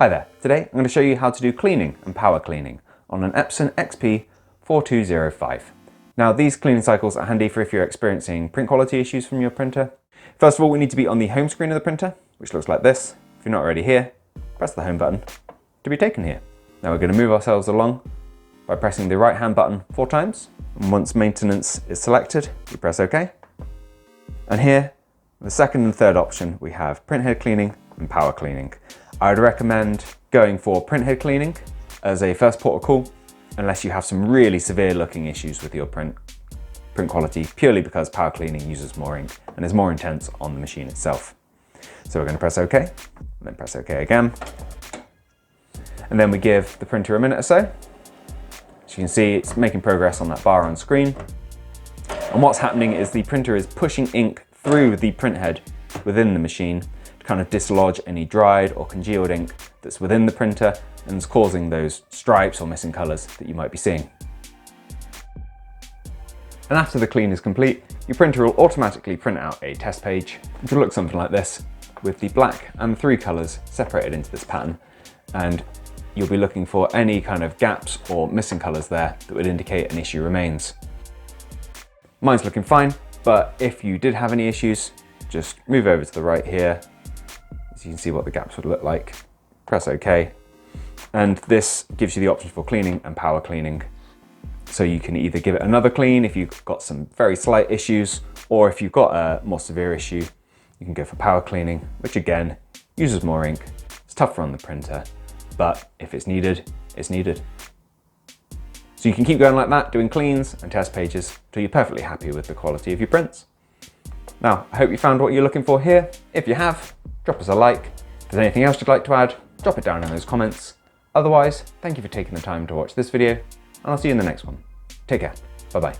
Hi there, today I'm going to show you how to do cleaning and power cleaning on an Epson XP-4205. Now these cleaning cycles are handy for if you're experiencing print quality issues from your printer. First of all, we need to be on the home screen of the printer, which looks like this. If you're not already here, press the home button to be taken here. Now we're going to move ourselves along by pressing the right hand button 4 times. And once maintenance is selected, we press OK. And here, the second and third option, we have printhead cleaning and power cleaning. I would recommend going for printhead cleaning as a first port of call, unless you have some really severe looking issues with your print quality, purely because power cleaning uses more ink and is more intense on the machine itself. So we're going to press OK, and then press OK again. And then we give the printer a minute or so. As you can see, it's making progress on that bar on screen. And what's happening is the printer is pushing ink through the printhead within the machine to kind of dislodge any dried or congealed ink that's within the printer and is causing those stripes or missing colours that you might be seeing. And after the clean is complete, your printer will automatically print out a test page, which will look something like this, with the black and 3 colours separated into this pattern. And you'll be looking for any kind of gaps or missing colours there that would indicate an issue remains. Mine's looking fine, but if you did have any issues, just move over to the right here, so you can see what the gaps would look like. Press OK. And this gives you the option for cleaning and power cleaning. So you can either give it another clean if you've got some very slight issues, or if you've got a more severe issue, you can go for power cleaning, which again, uses more ink. It's tougher on the printer, but if it's needed, it's needed. So you can keep going like that, doing cleans and test pages till you're perfectly happy with the quality of your prints. Now, I hope you found what you're looking for here. If you have, drop us a like. If there's anything else you'd like to add, drop it down in those comments. Otherwise, thank you for taking the time to watch this video, and I'll see you in the next one. Take care. Bye-bye.